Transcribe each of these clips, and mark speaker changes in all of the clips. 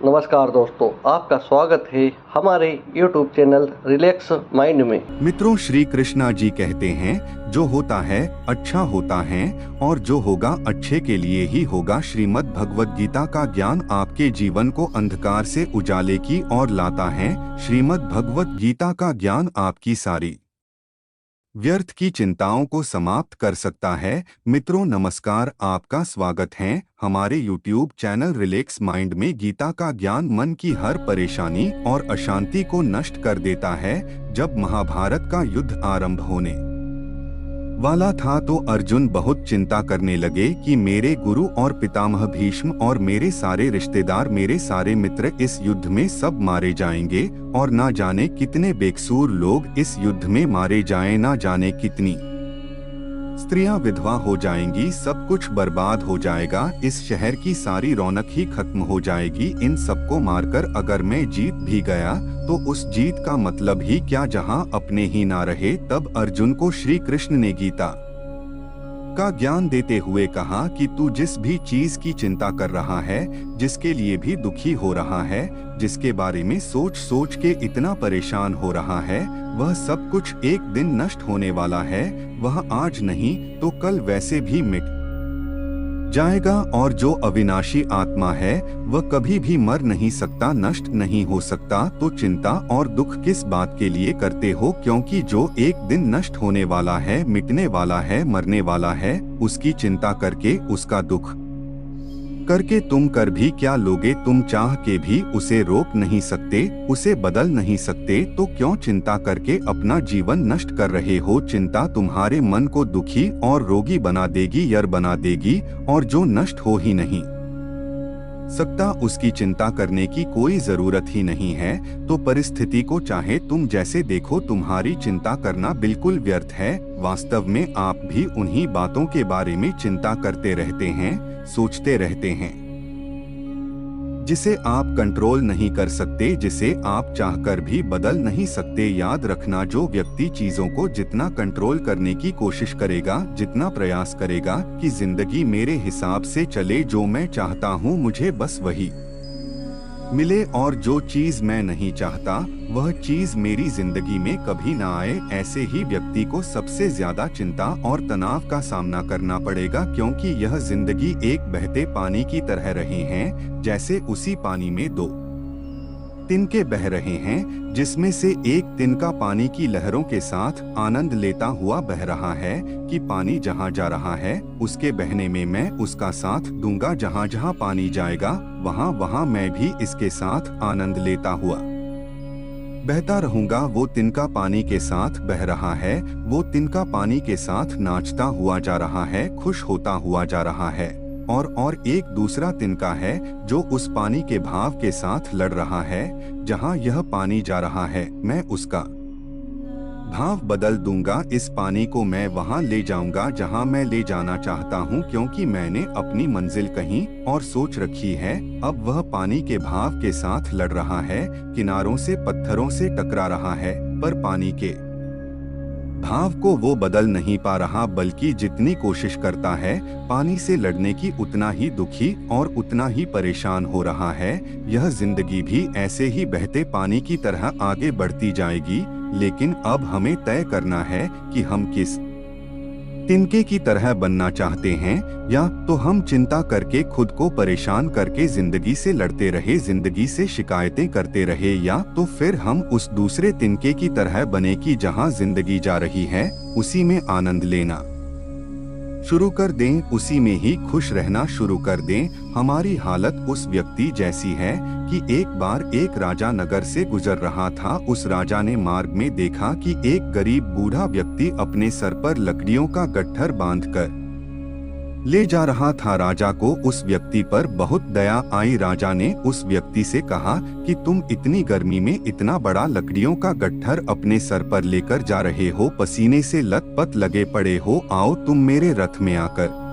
Speaker 1: नमस्कार दोस्तों, आपका स्वागत है हमारे YouTube चैनल रिलैक्स माइंड में।
Speaker 2: मित्रों, श्री कृष्णा जी कहते हैं, जो होता है अच्छा होता है और जो होगा अच्छे के लिए ही होगा। श्रीमद् भगवद गीता का ज्ञान आपके जीवन को अंधकार से उजाले की ओर लाता है। श्रीमद् भगवद गीता का ज्ञान आपकी सारी व्यर्थ की चिंताओं को समाप्त कर सकता है। मित्रों नमस्कार, आपका स्वागत है हमारे YouTube चैनल रिलैक्स माइंड में। गीता का ज्ञान मन की हर परेशानी और अशांति को नष्ट कर देता है। जब महाभारत का युद्ध आरंभ होने वाला था तो अर्जुन बहुत चिंता करने लगे कि मेरे गुरु और पितामह भीष्म और मेरे सारे रिश्तेदार, मेरे सारे मित्र इस युद्ध में सब मारे जाएंगे और ना जाने कितने बेकसूर लोग इस युद्ध में मारे जाएं, ना जाने कितनी स्त्रियां विधवा हो जाएंगी, सब कुछ बर्बाद हो जाएगा, इस शहर की सारी रौनक ही खत्म हो जाएगी। इन सबको मारकर अगर मैं जीत भी गया तो उस जीत का मतलब ही क्या, जहां अपने ही ना रहे। तब अर्जुन को श्री कृष्ण ने गीता का ज्ञान देते हुए कहा कि तू जिस भी चीज की चिंता कर रहा है, जिसके लिए भी दुखी हो रहा है, जिसके बारे में सोच सोच के इतना परेशान हो रहा है, वह सब कुछ एक दिन नष्ट होने वाला है। वह आज नहीं तो कल वैसे भी मिट जाएगा और जो अविनाशी आत्मा है वह कभी भी मर नहीं सकता, नष्ट नहीं हो सकता। तो चिंता और दुख किस बात के लिए करते हो? क्योंकि जो एक दिन नष्ट होने वाला है, मिटने वाला है, मरने वाला है, उसकी चिंता करके, उसका दुख करके तुम कर भी क्या लोगे? तुम चाह के भी उसे रोक नहीं सकते, उसे बदल नहीं सकते, तो क्यों चिंता करके अपना जीवन नष्ट कर रहे हो? चिंता तुम्हारे मन को दुखी और रोगी बना देगी, यर बना देगी, और जो नष्ट हो ही नहीं सकता उसकी चिंता करने की कोई जरूरत ही नहीं है। तो परिस्थिति को चाहे तुम जैसे देखो, तुम्हारी चिंता करना बिल्कुल व्यर्थ है। वास्तव में आप भी उन्हीं बातों के बारे में चिंता करते रहते हैं, सोचते रहते हैं, जिसे आप कंट्रोल नहीं कर सकते, जिसे आप चाहकर भी बदल नहीं सकते। याद रखना, जो व्यक्ति चीजों को जितना कंट्रोल करने की कोशिश करेगा, जितना प्रयास करेगा कि जिंदगी मेरे हिसाब से चले, जो मैं चाहता हूँ मुझे बस वही मिले, और जो चीज मैं नहीं चाहता वह चीज मेरी जिंदगी में कभी ना आए, ऐसे ही व्यक्ति को सबसे ज्यादा चिंता और तनाव का सामना करना पड़ेगा। क्योंकि यह जिंदगी एक बहते पानी की तरह रहे हैं, जैसे उसी पानी में दो तिनके बह रहे हैं, जिसमें से एक तिनका पानी की लहरों के साथ आनंद लेता हुआ बह रहा है कि पानी जहाँ जा रहा है उसके बहने में मैं उसका साथ दूंगा, जहाँ जहाँ पानी जाएगा वहाँ वहाँ मैं भी इसके साथ आनंद लेता हुआ बहता रहूंगा। वो तिनका पानी के साथ बह रहा है, वो तिनका पानी के साथ नाचता हुआ जा रहा है, खुश होता हुआ जा रहा है। और एक दूसरा तिनका है जो उस पानी के भाव के साथ लड़ रहा है। जहाँ यह पानी जा रहा है मैं उसका भाव बदल दूंगा, इस पानी को मैं वहाँ ले जाऊंगा जहाँ मैं ले जाना चाहता हूँ, क्योंकि मैंने अपनी मंजिल कहीं और सोच रखी है। अब वह पानी के भाव के साथ लड़ रहा है, किनारों से पत्थरों से टकरा रहा है, पर पानी के भाव को वो बदल नहीं पा रहा, बल्कि जितनी कोशिश करता है पानी से लड़ने की, उतना ही दुखी और उतना ही परेशान हो रहा है। यह जिंदगी भी ऐसे ही बहते पानी की तरह आगे बढ़ती जाएगी, लेकिन अब हमें तय करना है कि हम किस तिनके की तरह बनना चाहते हैं, या तो हम चिंता करके खुद को परेशान करके जिंदगी से लड़ते रहे, जिंदगी से शिकायतें करते रहे, या तो फिर हम उस दूसरे तिनके की तरह बने कि जहां जिंदगी जा रही है उसी में आनंद लेना शुरू कर दें, उसी में ही खुश रहना शुरू कर दें। हमारी हालत उस व्यक्ति जैसी है कि एक बार एक राजा नगर से गुजर रहा था। उस राजा ने मार्ग में देखा कि एक गरीब बूढ़ा व्यक्ति अपने सर पर लकड़ियों का गट्ठर बांधकर ले जा रहा था। राजा को उस व्यक्ति पर बहुत दया आई। राजा ने उस व्यक्ति से कहा कि तुम इतनी गर्मी में इतना बड़ा लकड़ियों का गट्ठर अपने सर पर लेकर जा रहे हो, पसीने से लथपथ लगे पड़े हो, आओ तुम मेरे रथ में आकर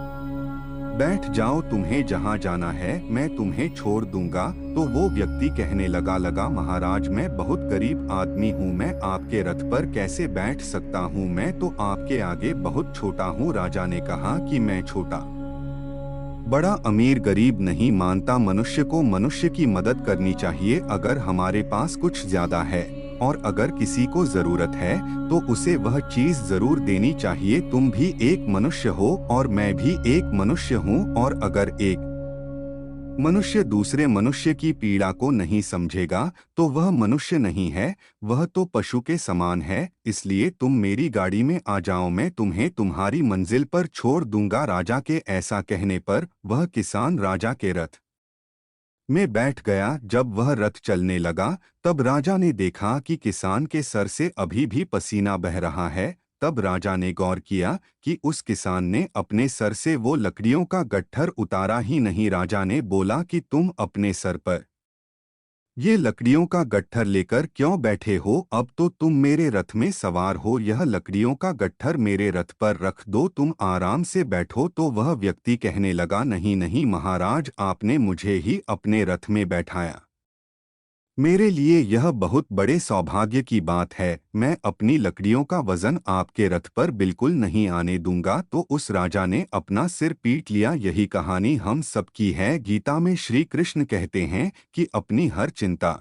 Speaker 2: बैठ जाओ, तुम्हें जहाँ जाना है मैं तुम्हें छोड़ दूंगा। तो वो व्यक्ति कहने लगा महाराज, मैं बहुत गरीब आदमी हूँ, मैं आपके रथ पर कैसे बैठ सकता हूँ, मैं तो आपके आगे बहुत छोटा हूँ। राजा ने कहा कि मैं छोटा बड़ा अमीर गरीब नहीं मानता, मनुष्य को मनुष्य की मदद करनी चाहिए अगर हमारे पास कुछ ज्यादा है, और अगर किसी को जरूरत है तो उसे वह चीज जरूर देनी चाहिए। तुम भी एक मनुष्य हो और मैं भी एक मनुष्य हूँ, और अगर एक मनुष्य दूसरे मनुष्य की पीड़ा को नहीं समझेगा तो वह मनुष्य नहीं है, वह तो पशु के समान है। इसलिए तुम मेरी गाड़ी में आ जाओ, मैं तुम्हें तुम्हारी मंजिल पर छोड़ दूंगा। राजा के ऐसा कहने पर वह किसान राजा के रथ में बैठ गया। जब वह रथ चलने लगा तब राजा ने देखा कि किसान के सर से अभी भी पसीना बह रहा है। तब राजा ने गौर किया कि उस किसान ने अपने सर से वो लकड़ियों का गट्ठर उतारा ही नहीं। राजा ने बोला कि तुम अपने सर पर ये लकड़ियों का गट्ठर लेकर क्यों बैठे हो? अब तो तुम मेरे रथ में सवार हो, यह लकड़ियों का गट्ठर मेरे रथ पर रख दो, तुम आराम से बैठो। तो वह व्यक्ति कहने लगा, नहीं नहीं महाराज, आपने मुझे ही अपने रथ में बैठाया, मेरे लिए यह बहुत बड़े सौभाग्य की बात है। मैं अपनी लकड़ियों का वजन आपके रथ पर बिल्कुल नहीं आने दूंगा। तो उस राजा ने अपना सिर पीट लिया। यही कहानी हम सबकी है। गीता में श्री कृष्ण कहते हैं कि अपनी हर चिंता,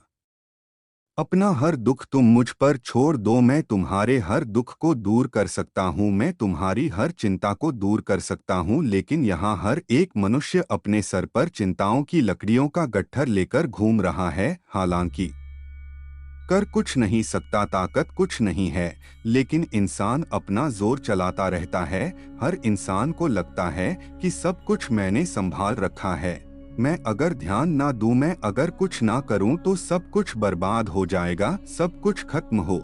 Speaker 2: अपना हर दुख तुम मुझ पर छोड़ दो, मैं तुम्हारे हर दुख को दूर कर सकता हूँ, मैं तुम्हारी हर चिंता को दूर कर सकता हूँ। लेकिन यहाँ हर एक मनुष्य अपने सर पर चिंताओं की लकड़ियों का गट्ठर लेकर घूम रहा है। हालांकि कर कुछ नहीं सकता, ताकत कुछ नहीं है, लेकिन इंसान अपना जोर चलाता रहता है। हर इंसान को लगता है कि सब कुछ मैंने संभाल रखा है, मैं अगर ध्यान ना दूं, मैं अगर कुछ ना करूं तो सब कुछ बर्बाद हो जाएगा, सब कुछ खत्म हो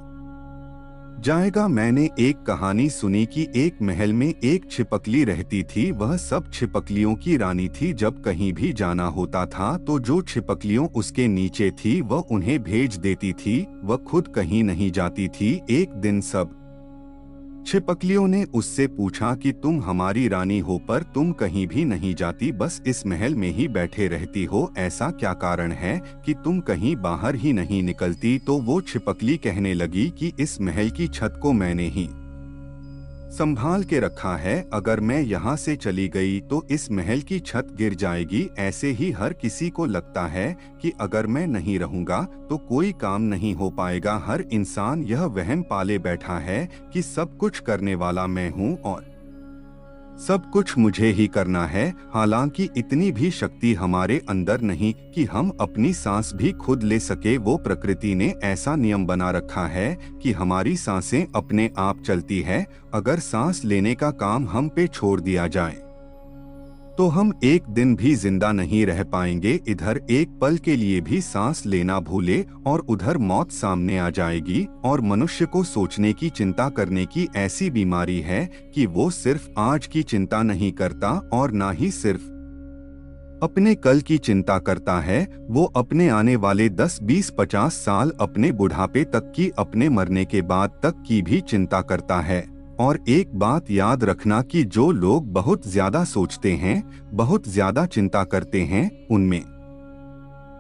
Speaker 2: जाएगा। मैंने एक कहानी सुनी कि एक महल में एक छिपकली रहती थी। वह सब छिपकलियों की रानी थी। जब कहीं भी जाना होता था तो जो छिपकलियों उसके नीचे थी वह उन्हें भेज देती थी, वह खुद कहीं नहीं जाती थी। एक दिन सब छिपकलियों ने उससे पूछा कि तुम हमारी रानी हो पर तुम कहीं भी नहीं जाती, बस इस महल में ही बैठे रहती हो, ऐसा क्या कारण है कि तुम कहीं बाहर ही नहीं निकलती? तो वो छिपकली कहने लगी कि इस महल की छत को मैंने ही संभाल के रखा है, अगर मैं यहाँ से चली गई तो इस महल की छत गिर जाएगी। ऐसे ही हर किसी को लगता है कि अगर मैं नहीं रहूंगा तो कोई काम नहीं हो पाएगा। हर इंसान यह वहम पाले बैठा है कि सब कुछ करने वाला मैं हूँ और सब कुछ मुझे ही करना है। हालांकि इतनी भी शक्ति हमारे अंदर नहीं कि हम अपनी सांस भी खुद ले सके। वो प्रकृति ने ऐसा नियम बना रखा है कि हमारी सांसें अपने आप चलती है। अगर सांस लेने का काम हम पे छोड़ दिया जाए तो हम एक दिन भी जिंदा नहीं रह पाएंगे। इधर एक पल के लिए भी सांस लेना भूले और उधर मौत सामने आ जाएगी। और मनुष्य को सोचने की, चिंता करने की ऐसी बीमारी है कि वो सिर्फ आज की चिंता नहीं करता और ना ही सिर्फ अपने कल की चिंता करता है, वो अपने आने वाले 10, 20, 50 साल, अपने बुढ़ापे तक की, अपने मरने के बाद तक की भी चिंता करता है। और एक बात याद रखना कि जो लोग बहुत ज्यादा सोचते हैं, बहुत ज्यादा चिंता करते हैं, उनमें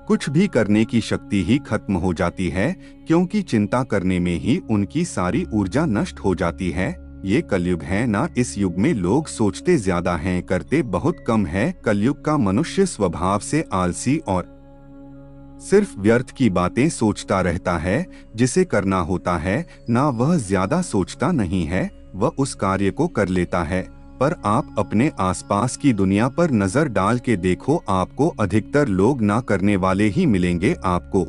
Speaker 2: कुछ भी करने की शक्ति ही खत्म हो जाती है, क्योंकि चिंता करने में ही उनकी सारी ऊर्जा नष्ट हो जाती है। ये कलयुग है ना, इस युग में लोग सोचते ज्यादा हैं, करते बहुत कम है। कलयुग का मनुष्य स्वभाव से आलसी और सिर्फ व्यर्थ की बातें सोचता रहता है। जिसे करना होता है ना वह ज्यादा सोचता नहीं है, वह उस कार्य को कर लेता है। पर आप अपने आसपास की दुनिया पर नजर डाल के देखो, आपको अधिकतर लोग ना करने वाले ही मिलेंगे। आपको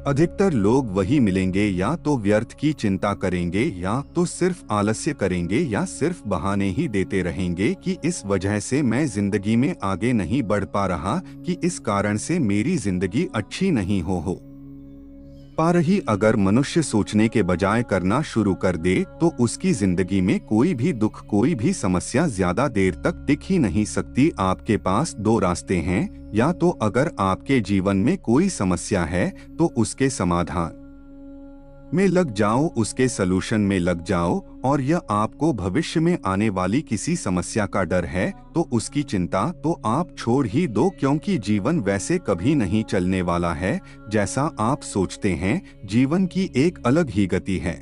Speaker 2: अधिकतर लोग वही मिलेंगे या तो व्यर्थ की चिंता करेंगे, या तो सिर्फ आलस्य करेंगे, या सिर्फ बहाने ही देते रहेंगे कि इस वजह से मैं जिंदगी में आगे नहीं बढ़ पा रहा, कि इस कारण से मेरी जिंदगी अच्छी नहीं हो पा रही। अगर मनुष्य सोचने के बजाय करना शुरू कर दे तो उसकी जिंदगी में कोई भी दुख, कोई भी समस्या ज्यादा देर तक टिक ही नहीं सकती। आपके पास दो रास्ते हैं, या तो अगर आपके जीवन में कोई समस्या है तो उसके समाधान में लग जाओ, उसके सलूशन में लग जाओ, और यह आपको भविष्य में आने वाली किसी समस्या का डर है तो उसकी चिंता तो आप छोड़ ही दो, क्योंकि जीवन वैसे कभी नहीं चलने वाला है जैसा आप सोचते हैं। जीवन की एक अलग ही गति है।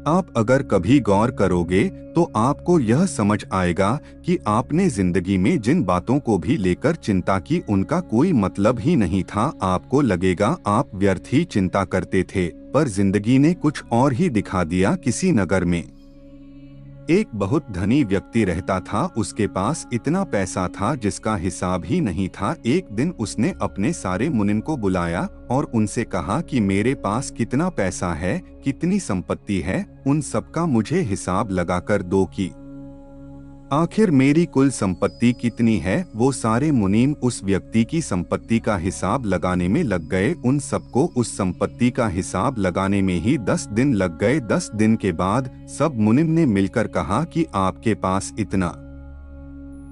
Speaker 2: आप अगर कभी गौर करोगे तो आपको यह समझ आएगा कि आपने जिंदगी में जिन बातों को भी लेकर चिंता की उनका कोई मतलब ही नहीं था। आपको लगेगा आप व्यर्थ ही चिंता करते थे, पर जिंदगी ने कुछ और ही दिखा दिया। किसी नगर में एक बहुत धनी व्यक्ति रहता था। उसके पास इतना पैसा था जिसका हिसाब ही नहीं था। एक दिन उसने अपने सारे मुनिम को बुलाया और उनसे कहा कि मेरे पास कितना पैसा है, कितनी संपत्ति है, उन सब का मुझे हिसाब लगाकर दो कि आखिर मेरी कुल संपत्ति कितनी है। वो सारे मुनीम उस व्यक्ति की संपत्ति का हिसाब लगाने में लग गए। उन सबको उस संपत्ति का हिसाब लगाने में ही 10 दिन लग गए। 10 दिन के बाद सब मुनीम ने मिलकर कहा कि आपके पास इतना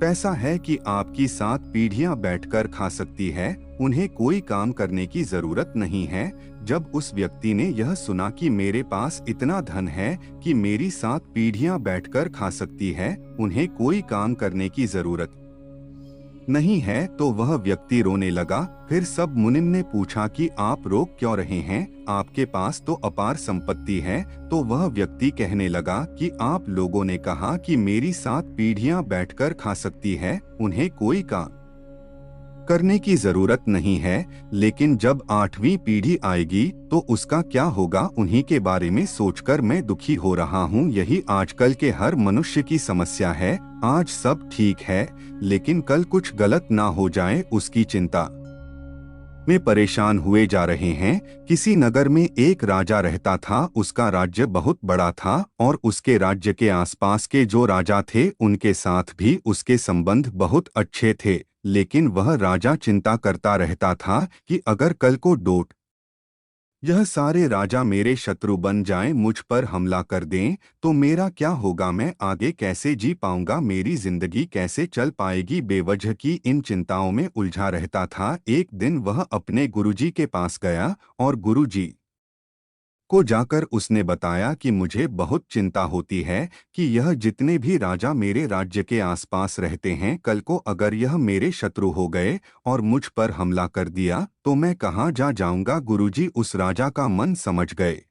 Speaker 2: पैसा है कि आपकी 7 पीढ़ियां बैठकर खा सकती है, उन्हें कोई काम करने की जरूरत नहीं है। जब उस व्यक्ति ने यह सुना कि मेरे पास इतना धन है कि मेरी 7 पीढ़ियां बैठकर खा सकती है, उन्हें कोई काम करने की जरूरत नहीं है, तो वह व्यक्ति रोने लगा। फिर सब मुनिम ने पूछा कि आप रो क्यों रहे हैं, आपके पास तो अपार संपत्ति है। तो वह व्यक्ति कहने लगा कि आप लोगों ने कहा कि मेरी 7 पीढ़ियां बैठकर खा सकती है, उन्हें कोई काम करने की जरूरत नहीं है, लेकिन जब 8वीं पीढ़ी आएगी तो उसका क्या होगा, उन्हीं के बारे में सोचकर मैं दुखी हो रहा हूँ। यही आजकल के हर मनुष्य की समस्या है। आज सब ठीक है, लेकिन कल कुछ गलत ना हो जाए, उसकी चिंता में परेशान हुए जा रहे हैं। किसी नगर में एक राजा रहता था। उसका राज्य बहुत बड़ा था और उसके राज्य के आसपास के जो राजा थे उनके साथ भी उसके संबंध बहुत अच्छे थे। लेकिन वह राजा चिंता करता रहता था कि अगर कल को डोट यह सारे राजा मेरे शत्रु बन जाएं, मुझ पर हमला कर दें, तो मेरा क्या होगा, मैं आगे कैसे जी पाऊंगा, मेरी जिंदगी कैसे चल पाएगी। बेवजह की इन चिंताओं में उलझा रहता था। एक दिन वह अपने गुरुजी के पास गया और गुरुजी को जाकर उसने बताया कि मुझे बहुत चिंता होती है कि यह जितने भी राजा मेरे राज्य के आसपास रहते हैं, कल को अगर यह मेरे शत्रु हो गए और मुझ पर हमला कर दिया तो मैं कहाँ जा जाऊंगा। गुरुजी उस राजा का मन समझ गए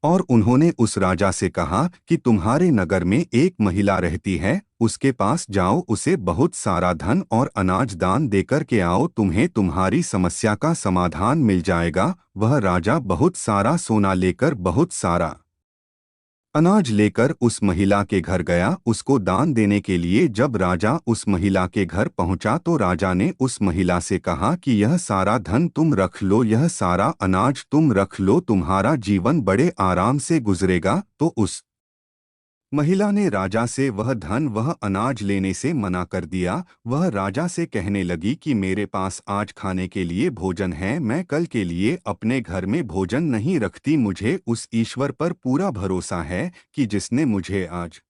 Speaker 2: और उन्होंने उस राजा से कहा कि तुम्हारे नगर में एक महिला रहती है, उसके पास जाओ, उसे बहुत सारा धन और अनाज दान देकर के आओ, तुम्हें तुम्हारी समस्या का समाधान मिल जाएगा। वह राजा बहुत सारा सोना लेकर, बहुत सारा अनाज लेकर उस महिला के घर गया उसको दान देने के लिए। जब राजा उस महिला के घर पहुंचा तो राजा ने उस महिला से कहा कि यह सारा धन तुम रख लो, यह सारा अनाज तुम रख लो, तुम्हारा जीवन बड़े आराम से गुजरेगा। तो उस महिला ने राजा से वह धन, वह अनाज लेने से मना कर दिया। वह राजा से कहने लगी कि मेरे पास आज खाने के लिए भोजन है, मैं कल के लिए अपने घर में भोजन नहीं रखती। मुझे उस ईश्वर पर पूरा भरोसा है कि जिसने मुझे आज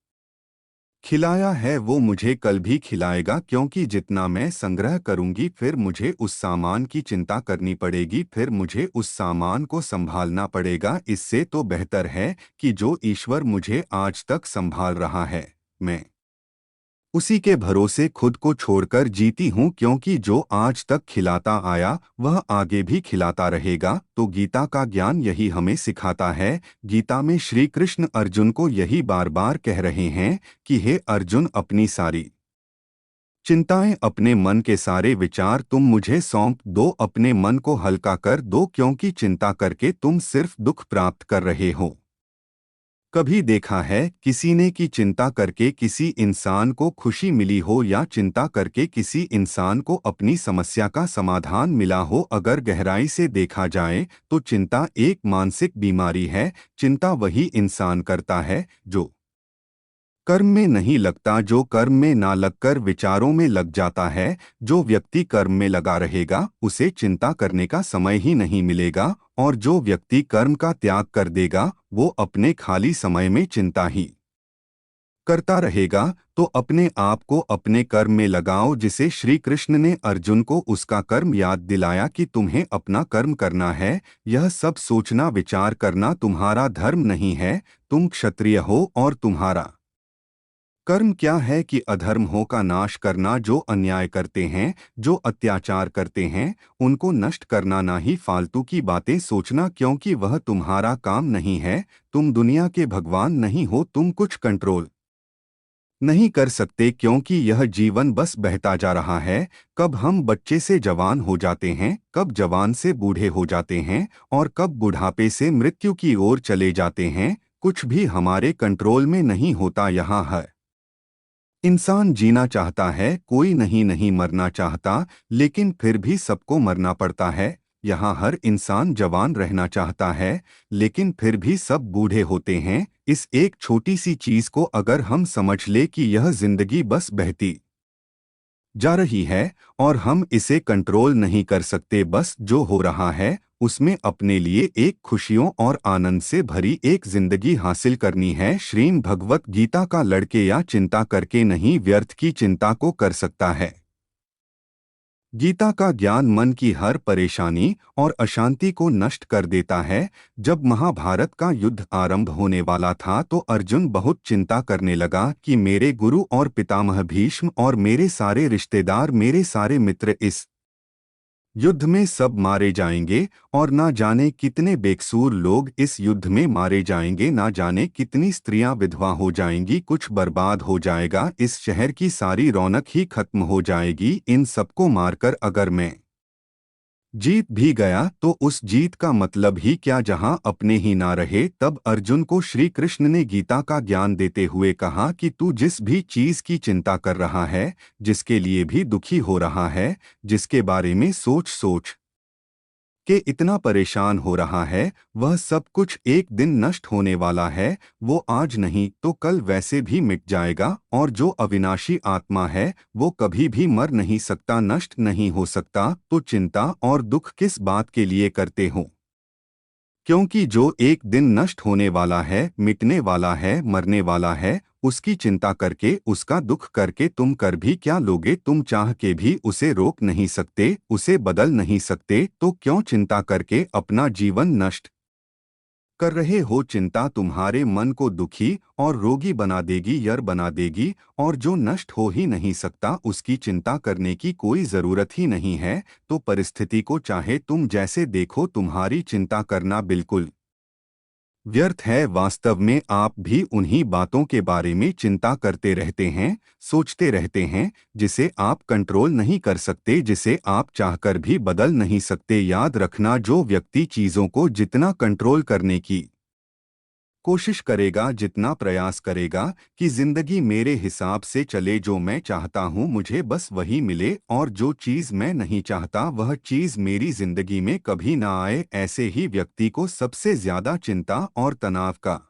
Speaker 2: खिलाया है वो मुझे कल भी खिलाएगा, क्योंकि जितना मैं संग्रह करूंगी फिर मुझे उस सामान की चिंता करनी पड़ेगी, फिर मुझे उस सामान को संभालना पड़ेगा। इससे तो बेहतर है कि जो ईश्वर मुझे आज तक संभाल रहा है, मैं उसी के भरोसे खुद को छोड़कर जीती हूँ, क्योंकि जो आज तक खिलाता आया वह आगे भी खिलाता रहेगा। तो गीता का ज्ञान यही हमें सिखाता है। गीता में श्री कृष्ण अर्जुन को यही बार बार कह रहे हैं कि हे अर्जुन, अपनी सारी चिंताएं, अपने मन के सारे विचार तुम मुझे सौंप दो, अपने मन को हल्का कर दो, क्योंकि चिंता करके तुम सिर्फ दुख प्राप्त कर रहे हो। कभी देखा है किसी ने कि चिंता करके किसी इंसान को खुशी मिली हो या चिंता करके किसी इंसान को अपनी समस्या का समाधान मिला हो? अगर गहराई से देखा जाए तो चिंता एक मानसिक बीमारी है। चिंता वही इंसान करता है जो कर्म में नहीं लगता, जो कर्म में ना लगकर विचारों में लग जाता है। जो व्यक्ति कर्म में लगा रहेगा उसे चिंता करने का समय ही नहीं मिलेगा, और जो व्यक्ति कर्म का त्याग कर देगा वो अपने खाली समय में चिंता ही करता रहेगा। तो अपने आप को अपने कर्म में लगाओ, जिसे श्री कृष्ण ने अर्जुन को उसका कर्म याद दिलाया कि तुम्हें अपना कर्म करना है। यह सब सोचना विचार करना तुम्हारा धर्म नहीं है। तुम क्षत्रिय हो और तुम्हारा कर्म क्या है कि अधर्मों का नाश करना, जो अन्याय करते हैं, जो अत्याचार करते हैं, उनको नष्ट करना, ना ही फालतू की बातें सोचना, क्योंकि वह तुम्हारा काम नहीं है। तुम दुनिया के भगवान नहीं हो, तुम कुछ कंट्रोल नहीं कर सकते, क्योंकि यह जीवन बस बहता जा रहा है। कब हम बच्चे से जवान हो जाते हैं, कब जवान से बूढ़े हो जाते हैं, और कब बुढ़ापे से मृत्यु की ओर चले जाते हैं, कुछ भी हमारे कंट्रोल में नहीं होता। यहाँ है इंसान जीना चाहता है, कोई नहीं मरना चाहता, लेकिन फिर भी सबको मरना पड़ता है। यहाँ हर इंसान जवान रहना चाहता है, लेकिन फिर भी सब बूढ़े होते हैं। इस एक छोटी सी चीज को अगर हम समझ ले कि यह जिंदगी बस बहती जा रही है और हम इसे कंट्रोल नहीं कर सकते, बस जो हो रहा है उसमें अपने लिए एक खुशियों और आनंद से भरी एक जिंदगी हासिल करनी है। श्रीम भगवत गीता का लड़के या चिंता करके नहीं व्यर्थ की चिंता को कर सकता है। गीता का ज्ञान मन की हर परेशानी और अशांति को नष्ट कर देता है। जब महाभारत का युद्ध आरंभ होने वाला था तो अर्जुन बहुत चिंता करने लगा कि मेरे गुरु और पितामह भीष्म और मेरे सारे रिश्तेदार, मेरे सारे मित्र इस युद्ध में सब मारे जाएंगे, और ना जाने कितने बेकसूर लोग इस युद्ध में मारे जाएंगे, ना जाने कितनी स्त्रियां विधवा हो जाएंगी, कुछ बर्बाद हो जाएगा, इस शहर की सारी रौनक ही खत्म हो जाएगी। इन सबको मारकर अगर मैं जीत भी गया तो उस जीत का मतलब ही क्या, जहां अपने ही ना रहे। तब अर्जुन को श्री कृष्ण ने गीता का ज्ञान देते हुए कहा कि तू जिस भी चीज की चिंता कर रहा है, जिसके लिए भी दुखी हो रहा है, जिसके बारे में सोच सोच के इतना परेशान हो रहा है, वह सब कुछ एक दिन नष्ट होने वाला है। वो आज नहीं तो कल वैसे भी मिट जाएगा, और जो अविनाशी आत्मा है वो कभी भी मर नहीं सकता, नष्ट नहीं हो सकता। तो चिंता और दुख किस बात के लिए करते हो? क्योंकि जो एक दिन नष्ट होने वाला है, मिटने वाला है, मरने वाला है, उसकी चिंता करके, उसका दुख करके तुम कर भी क्या लोगे? तुम चाह के भी उसे रोक नहीं सकते, उसे बदल नहीं सकते, तो क्यों चिंता करके अपना जीवन नष्ट कर रहे हो? चिंता तुम्हारे मन को दुखी और रोगी बना देगी, यर बना देगी, और जो नष्ट हो ही नहीं सकता उसकी चिंता करने की कोई जरूरत ही नहीं है। तो परिस्थिति को चाहे तुम जैसे देखो, तुम्हारी चिंता करना बिल्कुल व्यर्थ है। वास्तव में आप भी उन्हीं बातों के बारे में चिंता करते रहते हैं, सोचते रहते हैं, जिसे आप कंट्रोल नहीं कर सकते, जिसे आप चाहकर भी बदल नहीं सकते। याद रखना, जो व्यक्ति चीजों को जितना कंट्रोल करने की कोशिश करेगा, जितना प्रयास करेगा कि जिंदगी मेरे हिसाब से चले, जो मैं चाहता हूँ मुझे बस वही मिले, और जो चीज़ मैं नहीं चाहता वह चीज़ मेरी जिंदगी में कभी ना आए, ऐसे ही व्यक्ति को सबसे ज्यादा चिंता और तनाव का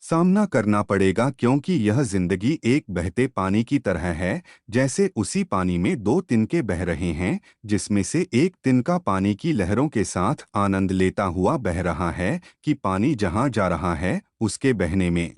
Speaker 2: सामना करना पड़ेगा। क्योंकि यह जिंदगी एक बहते पानी की तरह है। जैसे उसी पानी में दो तिनके बह रहे हैं, जिसमें से एक तिनका पानी की लहरों के साथ आनंद लेता हुआ बह रहा है कि पानी जहां जा रहा है उसके बहने में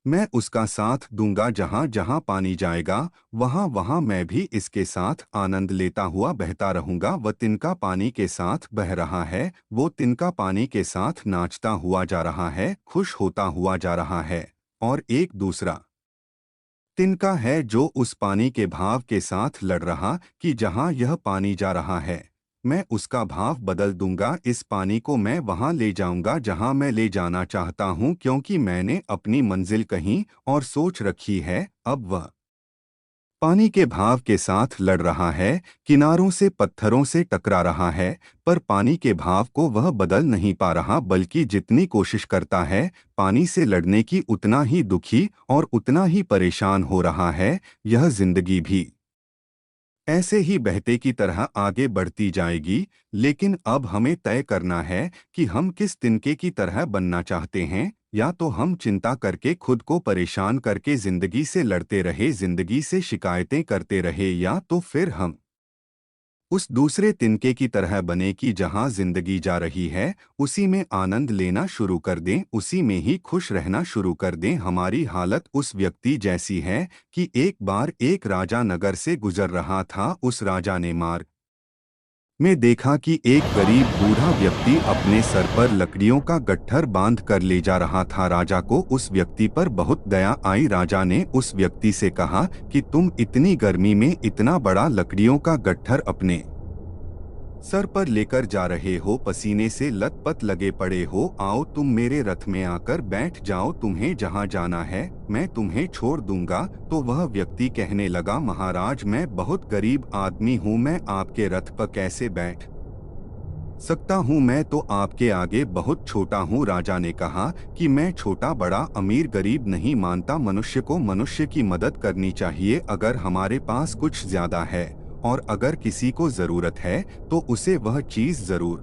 Speaker 2: मैं उसका साथ दूंगा, जहां जहां पानी जाएगा वहां वहां मैं भी इसके साथ आनंद लेता हुआ बहता रहूंगा। वह तिनका पानी के साथ बह रहा है, वो तिनका पानी के साथ नाचता हुआ जा रहा है, खुश होता हुआ जा रहा है। और एक दूसरा तिनका है जो उस पानी के भाव के साथ लड़ रहा कि जहां यह पानी जा रहा है मैं उसका भाव बदल दूंगा, इस पानी को मैं वहां ले जाऊंगा जहां मैं ले जाना चाहता हूं, क्योंकि मैंने अपनी मंजिल कहीं और सोच रखी है। अब वह पानी के भाव के साथ लड़ रहा है, किनारों से पत्थरों से टकरा रहा है, पर पानी के भाव को वह बदल नहीं पा रहा, बल्कि जितनी कोशिश करता है पानी से लड़ने की, उतना ही दुखी और उतना ही परेशान हो रहा है। यह जिंदगी भी ऐसे ही बहते की तरह आगे बढ़ती जाएगी, लेकिन अब हमें तय करना है कि हम किस तिनके की तरह बनना चाहते हैं। या तो हम चिंता करके खुद को परेशान करके जिंदगी से लड़ते रहे, जिंदगी से शिकायतें करते रहे, या तो फिर हम उस दूसरे तिनके की तरह बने कि जहां जिंदगी जा रही है उसी में आनंद लेना शुरू कर दें, उसी में ही खुश रहना शुरू कर दें। हमारी हालत उस व्यक्ति जैसी है कि एक बार एक राजा नगर से गुजर रहा था, उस राजा ने मार्ग मैं देखा कि एक गरीब बूढ़ा व्यक्ति अपने सर पर लकड़ियों का गट्ठर बांध कर ले जा रहा था। राजा को उस व्यक्ति पर बहुत दया आई। राजा ने उस व्यक्ति से कहा कि तुम इतनी गर्मी में इतना बड़ा लकड़ियों का गट्ठर अपने सर पर लेकर जा रहे हो, पसीने से लथपथ लगे पड़े हो, आओ तुम मेरे रथ में आकर बैठ जाओ, तुम्हें जहाँ जाना है मैं तुम्हें छोड़ दूंगा। तो वह व्यक्ति कहने लगा, महाराज मैं बहुत गरीब आदमी हूँ, मैं आपके रथ पर कैसे बैठ सकता हूँ, मैं तो आपके आगे बहुत छोटा हूँ। राजा ने कहा कि मैं छोटा बड़ा अमीर गरीब नहीं मानता, मनुष्य को मनुष्य की मदद करनी चाहिए। अगर हमारे पास कुछ ज्यादा है और अगर किसी को जरूरत है तो उसे वह चीज जरूर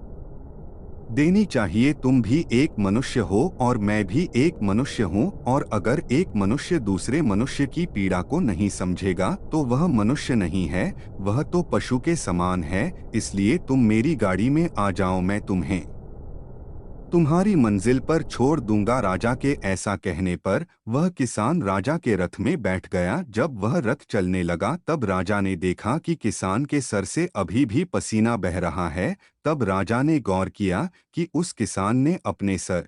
Speaker 2: देनी चाहिए। तुम भी एक मनुष्य हो और मैं भी एक मनुष्य हूँ, और अगर एक मनुष्य दूसरे मनुष्य की पीड़ा को नहीं समझेगा तो वह मनुष्य नहीं है, वह तो पशु के समान है। इसलिए तुम मेरी गाड़ी में आ जाओ, मैं तुम्हें तुम्हारी मंजिल पर छोड़ दूंगा। राजा के ऐसा कहने पर वह किसान राजा के रथ में बैठ गया। जब वह रथ चलने लगा तब राजा ने देखा कि किसान के सर से अभी भी पसीना बह रहा है। तब राजा ने गौर किया कि उस किसान ने अपने सर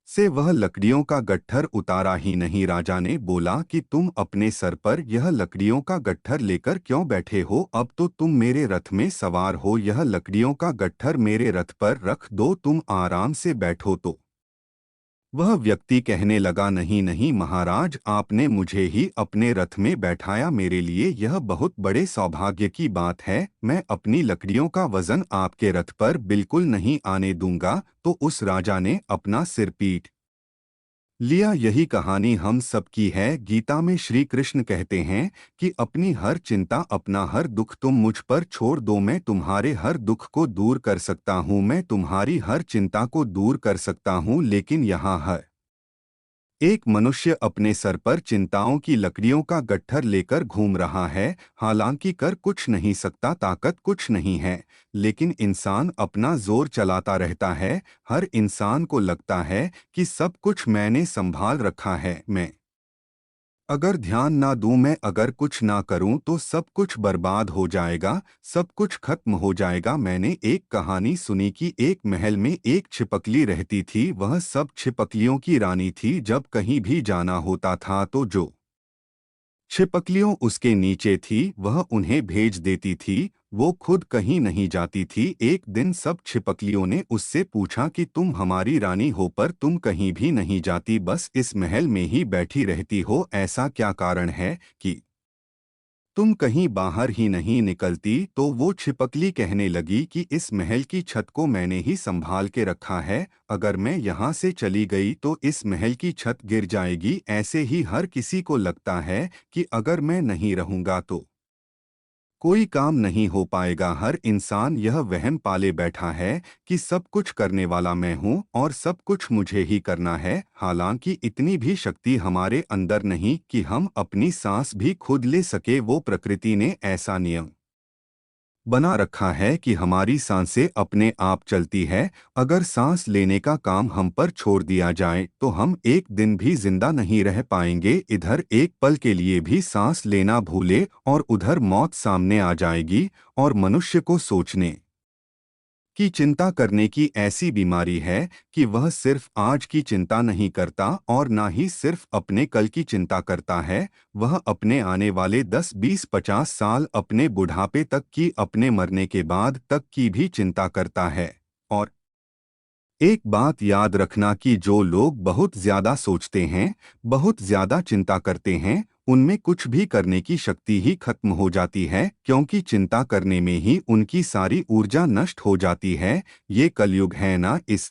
Speaker 2: से वह लकड़ियों का गट्ठर उतारा ही नहीं। राजा ने बोला कि तुम अपने सर पर यह लकड़ियों का गट्ठर लेकर क्यों बैठे हो? अब तो तुम मेरे रथ में सवार हो, यह लकड़ियों का गट्ठर मेरे रथ पर रख दो, तुम आराम से बैठो। तो वह व्यक्ति कहने लगा, नहीं नहीं महाराज, आपने मुझे ही अपने रथ में बैठाया, मेरे लिए यह बहुत बड़े सौभाग्य की बात है। मैं अपनी लकड़ियों का वजन आपके रथ पर बिल्कुल नहीं आने दूंगा। तो उस राजा ने अपना सिर पीट लिया। यही कहानी हम सब की है। गीता में श्री कृष्ण कहते हैं कि अपनी हर चिंता अपना हर दुख तुम मुझ पर छोड़ दो, मैं तुम्हारे हर दुख को दूर कर सकता हूँ, मैं तुम्हारी हर चिंता को दूर कर सकता हूँ। लेकिन यहाँ हर एक मनुष्य अपने सर पर चिंताओं की लकड़ियों का गट्ठर लेकर घूम रहा है। हालांकि कर कुछ नहीं सकता, ताकत कुछ नहीं है, लेकिन इंसान अपना जोर चलाता रहता है। हर इंसान को लगता है कि सब कुछ मैंने संभाल रखा है, मैं अगर ध्यान ना दूं, मैं अगर कुछ ना करूं तो सब कुछ बर्बाद हो जाएगा, सब कुछ खत्म हो जाएगा। मैंने एक कहानी सुनी कि एक महल में एक छिपकली रहती थी। वह सब छिपकलियों की रानी थी। जब कहीं भी जाना होता था तो जो छिपकलियों उसके नीचे थी वह उन्हें भेज देती थी, वो खुद कहीं नहीं जाती थी। एक दिन सब छिपकलियों ने उससे पूछा कि तुम हमारी रानी हो पर तुम कहीं भी नहीं जाती, बस इस महल में ही बैठी रहती हो, ऐसा क्या कारण है कि तुम कहीं बाहर ही नहीं निकलती? तो वो छिपकली कहने लगी कि इस महल की छत को मैंने ही संभाल के रखा है, अगर मैं यहाँ से चली गई तो इस महल की छत गिर जाएगी। ऐसे ही हर किसी को लगता है कि अगर मैं नहीं रहूँगा तो कोई काम नहीं हो पाएगा। हर इंसान यह वहम पाले बैठा है कि सब कुछ करने वाला मैं हूँ और सब कुछ मुझे ही करना है। हालांकि इतनी भी शक्ति हमारे अंदर नहीं कि हम अपनी सांस भी खुद ले सके। वो प्रकृति ने ऐसा नियम बना रखा है कि हमारी सांसें अपने आप चलती है। अगर सांस लेने का काम हम पर छोड़ दिया जाए तो हम एक दिन भी जिंदा नहीं रह पाएंगे। इधर एक पल के लिए भी सांस लेना भूले और उधर मौत सामने आ जाएगी। और मनुष्य को सोचने की चिंता करने की ऐसी बीमारी है कि वह सिर्फ आज की चिंता नहीं करता और ना ही सिर्फ अपने कल की चिंता करता है, वह अपने आने वाले 10, 20, 50 साल, अपने बुढ़ापे तक की, अपने मरने के बाद तक की भी चिंता करता है। और एक बात याद रखना कि जो लोग बहुत ज्यादा सोचते हैं, बहुत ज्यादा चिंता करते हैं, उनमें कुछ भी करने की शक्ति ही खत्म हो जाती है, क्योंकि चिंता करने में ही उनकी सारी ऊर्जा नष्ट हो जाती है। ये कलयुग है ना, इस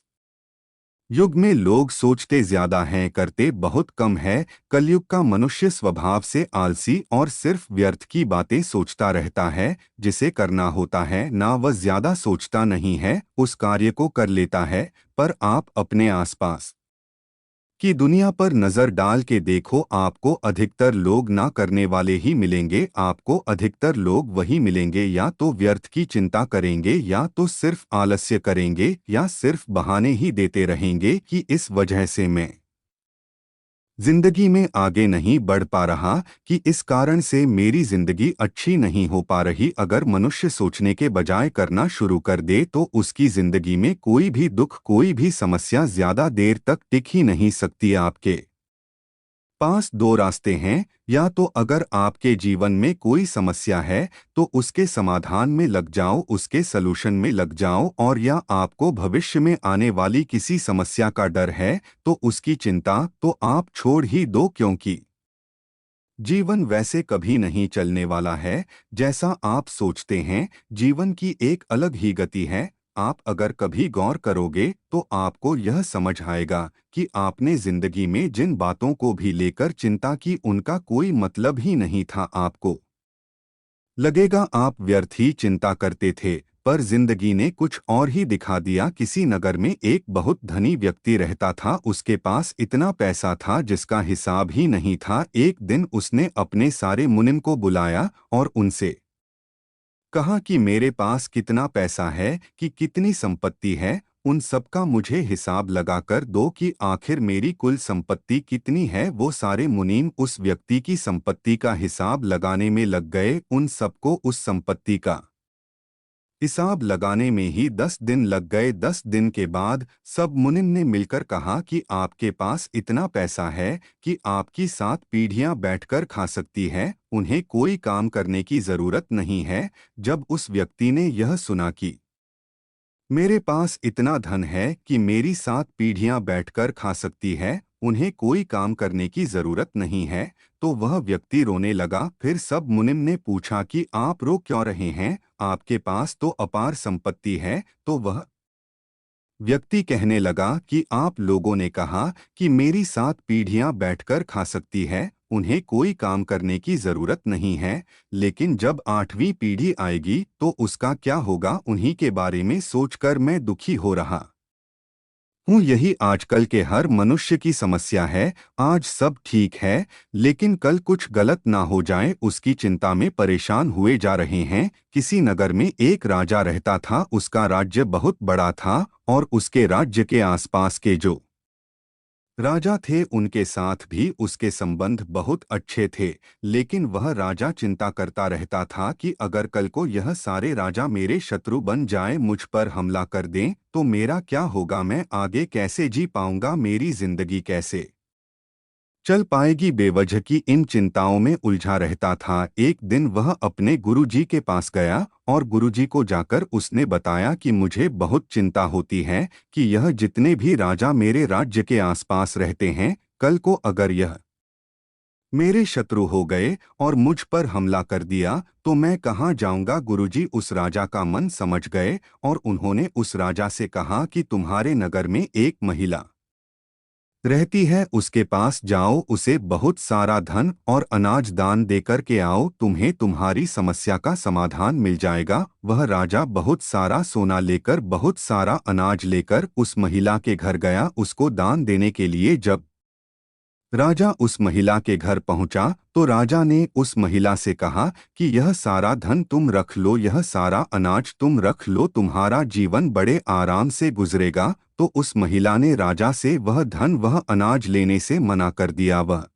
Speaker 2: युग में लोग सोचते ज्यादा हैं, करते बहुत कम है। कलयुग का मनुष्य स्वभाव से आलसी और सिर्फ व्यर्थ की बातें सोचता रहता है। जिसे करना होता है ना वह ज्यादा सोचता नहीं है, उस कार्य को कर लेता है। पर आप अपने आसपास की दुनिया पर नजर डाल के देखो, आपको अधिकतर लोग ना करने वाले ही मिलेंगे। आपको अधिकतर लोग वही मिलेंगे या तो व्यर्थ की चिंता करेंगे, या तो सिर्फ आलस्य करेंगे, या सिर्फ बहाने ही देते रहेंगे कि इस वजह से मैं जिंदगी में आगे नहीं बढ़ पा रहा कि इस कारण से मेरी जिंदगी अच्छी नहीं हो पा रही। अगर मनुष्य सोचने के बजाय करना शुरू कर दे तो उसकी जिंदगी में कोई भी दुख, कोई भी समस्या ज्यादा देर तक टिक ही नहीं सकती। आपके पास दो रास्ते हैं, या तो अगर आपके जीवन में कोई समस्या है तो उसके समाधान में लग जाओ, उसके सलूशन में लग जाओ, और या आपको भविष्य में आने वाली किसी समस्या का डर है तो उसकी चिंता तो आप छोड़ ही दो, क्योंकि जीवन वैसे कभी नहीं चलने वाला है जैसा आप सोचते हैं। जीवन की एक अलग ही गति है। आप अगर कभी गौर करोगे तो आपको यह समझ आएगा कि आपने जिंदगी में जिन बातों को भी लेकर चिंता की उनका कोई मतलब ही नहीं था। आपको लगेगा आप व्यर्थ ही चिंता करते थे, पर जिंदगी ने कुछ और ही दिखा दिया। किसी नगर में एक बहुत धनी व्यक्ति रहता था। उसके पास इतना पैसा था जिसका हिसाब ही नहीं था। एक दिन उसने अपने सारे मुनिम को बुलाया और उनसे कहा कि मेरे पास कितना पैसा है, कि कितनी संपत्ति है, उन सब का मुझे हिसाब लगाकर दो कि आखिर मेरी कुल संपत्ति कितनी है। वो सारे मुनीम उस व्यक्ति की संपत्ति का हिसाब लगाने में लग गए। उन सबको उस संपत्ति का हिसाब लगाने में ही 10 दिन लग गए। 10 दिन के बाद सब मुनिम ने मिलकर कहा कि आपके पास इतना पैसा है कि आपकी 7 पीढ़ियां बैठकर खा सकती है, उन्हें कोई काम करने की जरूरत नहीं है। जब उस व्यक्ति ने यह सुना कि मेरे पास इतना धन है कि मेरी 7 पीढ़ियां बैठकर खा सकती है, उन्हें कोई काम करने की जरूरत नहीं है, तो वह व्यक्ति रोने लगा। फिर सब मुनिम ने पूछा कि आप रो क्यों रहे हैं, आपके पास तो अपार संपत्ति है। तो वह व्यक्ति कहने लगा कि आप लोगों ने कहा कि मेरी 7 पीढ़ियां बैठकर खा सकती है, उन्हें कोई काम करने की जरूरत नहीं है, लेकिन जब 8वीं पीढ़ी आएगी तो उसका क्या होगा, उन्हीं के बारे में सोचकर मैं दुखी हो रहा हूँ। यही आजकल के हर मनुष्य की समस्या है। आज सब ठीक है, लेकिन कल कुछ गलत ना हो जाए, उसकी चिंता में परेशान हुए जा रहे हैं। किसी नगर में एक राजा रहता था। उसका राज्य बहुत बड़ा था और उसके राज्य के आसपास के जो राजा थे उनके साथ भी उसके संबंध बहुत अच्छे थे। लेकिन वह राजा चिंता करता रहता था कि अगर कल को यह सारे राजा मेरे शत्रु बन जाए, मुझ पर हमला कर दें, तो मेरा क्या होगा, मैं आगे कैसे जी पाऊंगा, मेरी जिंदगी कैसे चल पाएगी। बेवजह की इन चिंताओं में उलझा रहता था। एक दिन वह अपने गुरुजी के पास गया और गुरुजी को जाकर उसने बताया कि मुझे बहुत चिंता होती है कि यह जितने भी राजा मेरे राज्य के आसपास रहते हैं, कल को अगर यह मेरे शत्रु हो गए और मुझ पर हमला कर दिया तो मैं कहाँ जाऊंगा। गुरुजी उस राजा का मन समझ गए और उन्होंने उस राजा से कहा कि तुम्हारे नगर में एक महिला रहती है, उसके पास जाओ, उसे बहुत सारा धन और अनाज दान देकर के आओ, तुम्हें तुम्हारी समस्या का समाधान मिल जाएगा। वह राजा बहुत सारा सोना लेकर, बहुत सारा अनाज लेकर उस महिला के घर गया उसको दान देने के लिए। जब राजा उस महिला के घर पहुंचा तो राजा ने उस महिला से कहा कि यह सारा धन तुम रख लो, यह सारा अनाज तुम रख लो, तुम्हारा जीवन बड़े आराम से गुजरेगा। तो उस महिला ने राजा से वह धन, वह अनाज लेने से मना कर दिया। वह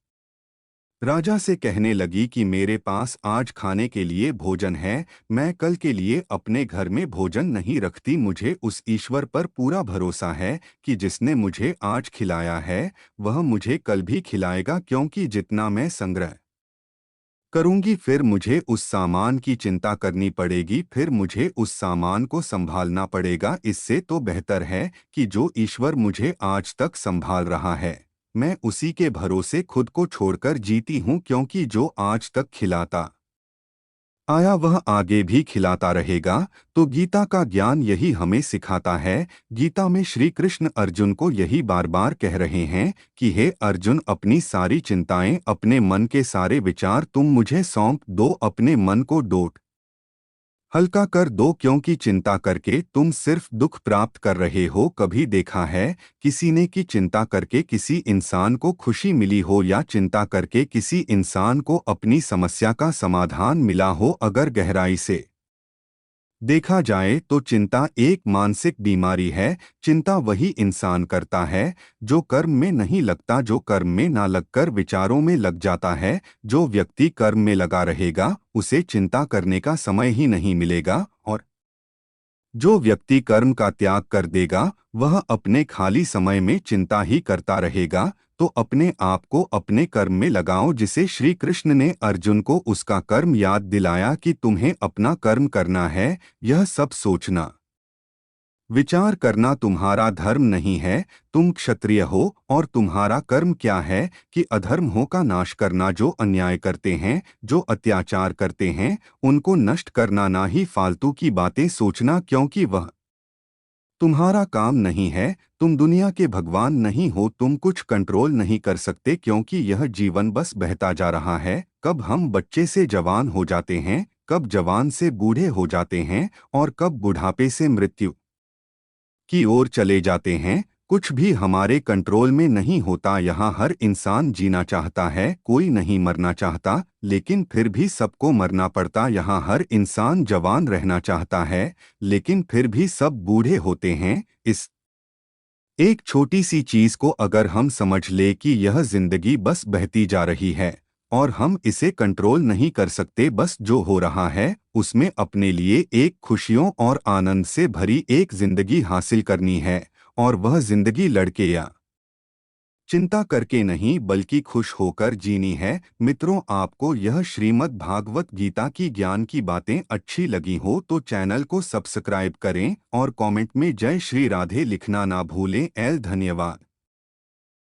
Speaker 2: राजा से कहने लगी कि मेरे पास आज खाने के लिए भोजन है, मैं कल के लिए अपने घर में भोजन नहीं रखती। मुझे उस ईश्वर पर पूरा भरोसा है कि जिसने मुझे आज खिलाया है वह मुझे कल भी खिलाएगा, क्योंकि जितना मैं संग्रह करूंगी फिर मुझे उस सामान की चिंता करनी पड़ेगी, फिर मुझे उस सामान को संभालना पड़ेगा। इससे तो बेहतर है कि जो ईश्वर मुझे आज तक संभाल रहा है, मैं उसी के भरोसे खुद को छोड़कर जीती हूँ, क्योंकि जो आज तक खिलाता आया वह आगे भी खिलाता रहेगा। तो गीता का ज्ञान यही हमें सिखाता है। गीता में श्री कृष्ण अर्जुन को यही बार बार कह रहे हैं कि हे अर्जुन, अपनी सारी चिंताएं, अपने मन के सारे विचार तुम मुझे सौंप दो, अपने मन को डोट हल्का कर दो, क्योंकि चिंता करके तुम सिर्फ दुख प्राप्त कर रहे हो। कभी देखा है किसी ने कि चिंता करके किसी इंसान को खुशी मिली हो, या चिंता करके किसी इंसान को अपनी समस्या का समाधान मिला हो? अगर गहराई से देखा जाए तो चिंता एक मानसिक बीमारी है। चिंता वही इंसान करता है जो कर्म में नहीं लगता, जो कर्म में ना लगकर विचारों में लग जाता है। जो व्यक्ति कर्म में लगा रहेगा उसे चिंता करने का समय ही नहीं मिलेगा, और जो व्यक्ति कर्म का त्याग कर देगा वह अपने खाली समय में चिंता ही करता रहेगा। तो अपने आप को अपने कर्म में लगाओ, जिसे श्री कृष्ण ने अर्जुन को उसका कर्म याद दिलाया कि तुम्हें अपना कर्म करना है। यह सब सोचना विचार करना तुम्हारा धर्म नहीं है। तुम क्षत्रिय हो और तुम्हारा कर्म क्या है कि अधर्मों का नाश करना। जो अन्याय करते हैं, जो अत्याचार करते हैं, उनको नष्ट करना, ना ही फालतू की बातें सोचना, क्योंकि वह तुम्हारा काम नहीं है। तुम दुनिया के भगवान नहीं हो। तुम कुछ कंट्रोल नहीं कर सकते, क्योंकि यह जीवन बस बहता जा रहा है। कब हम बच्चे से जवान हो जाते हैं, कब जवान से बूढ़े हो जाते हैं, और कब बुढ़ापे से मृत्यु की ओर चले जाते हैं, कुछ भी हमारे कंट्रोल में नहीं होता। यहाँ हर इंसान जीना चाहता है, कोई नहीं मरना चाहता, लेकिन फिर भी सबको मरना पड़ता। यहाँ हर इंसान जवान रहना चाहता है, लेकिन फिर भी सब बूढ़े होते हैं। इस एक छोटी सी चीज को अगर हम समझ ले कि यह जिंदगी बस बहती जा रही है और हम इसे कंट्रोल नहीं कर सकते, बस जो हो रहा है उसमें अपने लिए एक खुशियों और आनंद से भरी एक जिंदगी हासिल करनी है, और वह जिंदगी लड़के या चिंता करके नहीं बल्कि खुश होकर जीनी है। मित्रों, आपको यह श्रीमद् भागवत गीता की ज्ञान की बातें अच्छी लगी हो तो चैनल को सब्सक्राइब करें और कमेंट में जय श्री राधे लिखना ना भूलें। धन्यवाद।